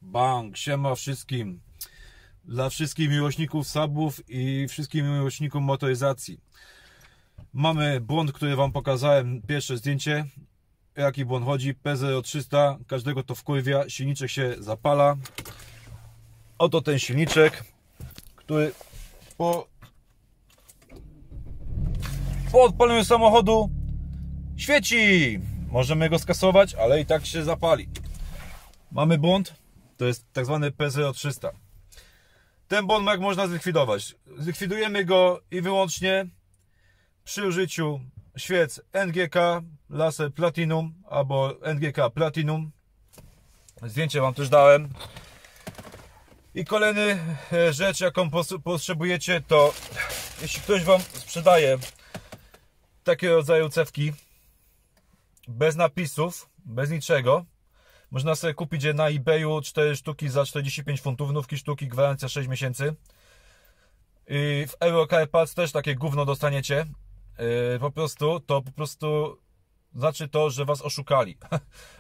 Bang, siema wszystkim. Dla wszystkich miłośników subów i wszystkim miłośnikom motoryzacji. Mamy błąd, który wam pokazałem, pierwsze zdjęcie. Jaki błąd chodzi? P0300, każdego to wkurwia, silniczek się zapala. Oto ten silniczek, który po odpaleniu samochodu świeci. Możemy go skasować, ale i tak się zapali. Mamy błąd, to jest tak zwany P0300. Ten błąd jak można zlikwidować? Zlikwidujemy go i wyłącznie przy użyciu świec NGK Laser Platinum albo NGK Platinum. Zdjęcie wam też dałem. I kolejny rzecz, jaką potrzebujecie, to jeśli ktoś wam sprzedaje takiego rodzaju cewki bez napisów, bez niczego, można sobie kupić je na eBayu 4 sztuki za 45 funtów, nówki sztuki, gwarancja 6 miesięcy. I w Eurocar też takie gówno dostaniecie. Po prostu znaczy to, że was oszukali.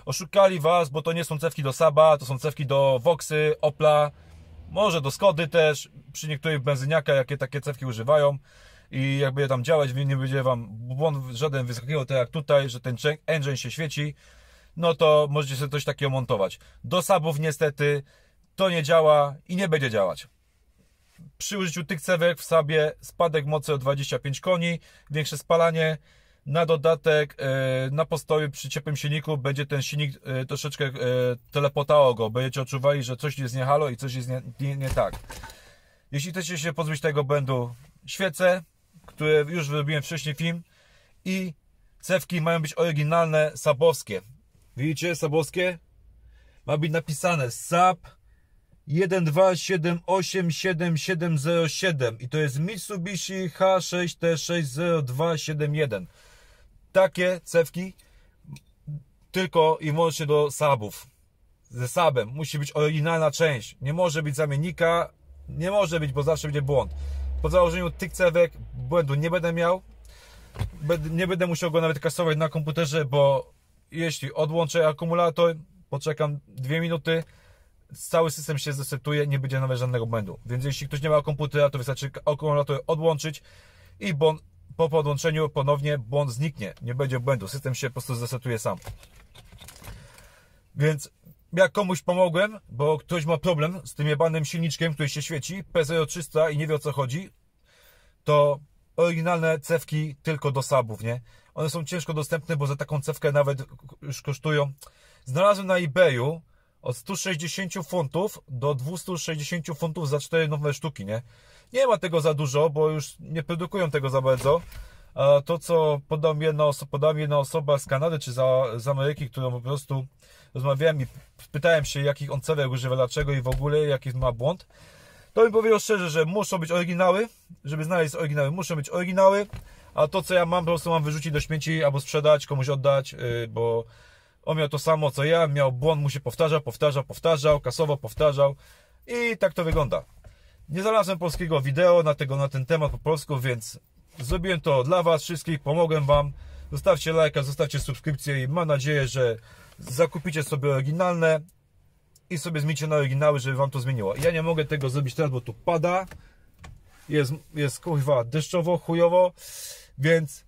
Oszukali was, bo to nie są cewki do Saba, to są cewki do Voxy, Opla, może do Skody też, przy niektórych benzyniakach, jakie takie cewki używają. I jak będzie tam działać, nie będzie wam błąd żaden wyskakiwał, tak jak tutaj, że ten engine się świeci, no to możecie sobie coś takiego montować. Do Sabów niestety to nie działa i nie będzie działać. Przy użyciu tych cewek w Sabie spadek mocy o 25 koni, większe spalanie. Na dodatek na postoju przy ciepłym silniku będzie ten silnik troszeczkę telepotało go. Będziecie odczuwali, że coś jest nie halo i coś jest nie tak. Jeśli chcecie się pozbyć tego błędu, świece, które już wyrobiłem wcześniej film, i cewki mają być oryginalne, sabowskie. Widzicie, sabowskie? Ma być napisane SAB 1278707 i to jest Mitsubishi H6T60271. Takie cewki tylko i wyłącznie do Sabów. Ze Sabem musi być oryginalna część. Nie może być zamiennika, nie może być, bo zawsze będzie błąd. Po założeniu tych cewek błędu nie będę miał. Nie będę musiał go nawet kasować na komputerze, bo jeśli odłączę akumulator, poczekam 2 minuty, cały system się zresetuje, nie będzie nawet żadnego błędu. Więc jeśli ktoś nie ma komputera, to wystarczy akumulator odłączyć i po podłączeniu ponownie błąd zniknie. Nie będzie błędu, system się po prostu zresetuje sam. Więc jak komuś pomogłem, bo ktoś ma problem z tym jebanym silniczkiem, który się świeci, P0300 i nie wie, o co chodzi, to oryginalne cewki tylko do Sabów, nie? One są ciężko dostępne, bo za taką cewkę nawet już kosztują. Znalazłem na eBayu od 160 funtów do 260 funtów za 4 nowe sztuki, nie? Nie ma tego za dużo, bo już nie produkują tego za bardzo. A to, co podała mi jedna osoba z Kanady czy z Ameryki, którą po prostu rozmawiałem i pytałem się, jakich on cewek używa, dlaczego i w ogóle, jaki ma błąd, to mi powiedział szczerze, że muszą być oryginały, żeby znaleźć oryginały, muszą być oryginały, a to, co ja mam, po prostu mam wyrzucić do śmieci albo sprzedać, komuś oddać, bo on miał to samo, co ja, miał błąd, mu się powtarzał, kasowo powtarzał i tak to wygląda. Nie znalazłem polskiego wideo na ten temat po polsku, więc zrobiłem to dla was wszystkich, pomogłem wam. Zostawcie lajka, zostawcie subskrypcję i mam nadzieję, że zakupicie sobie oryginalne i sobie zmieńcie na oryginały, żeby wam to zmieniło. Ja nie mogę tego zrobić teraz, bo tu pada, jest kurwa deszczowo, chujowo, więc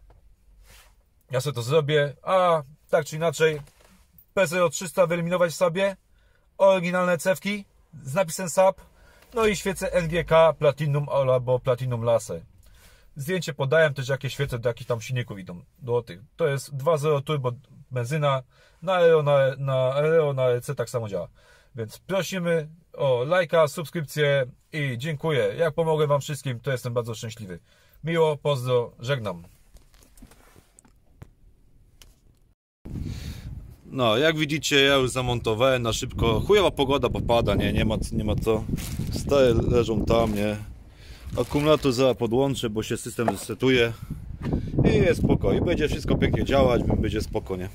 ja sobie to zrobię, a tak czy inaczej P0300 wyeliminować w sobie, oryginalne cewki z napisem SAB, no i świece NGK Platinum albo Platinum Laser. Zdjęcie podałem też, jakie świece do jakich tam silników idą, do tych. To jest 2.0 turbo benzyna, na Aero, na RC tak samo działa. Więc prosimy o lajka, subskrypcję i dziękuję. Jak pomogę wam wszystkim, to jestem bardzo szczęśliwy. Miło, pozdro, żegnam. No, jak widzicie, ja już zamontowałem na szybko. Chujowa pogoda, popada, nie ma co. Stare leżą tam, nie. Akumulator zaraz podłączę, bo się system resetuje. I jest spoko. I będzie wszystko pięknie działać, będzie spoko, nie.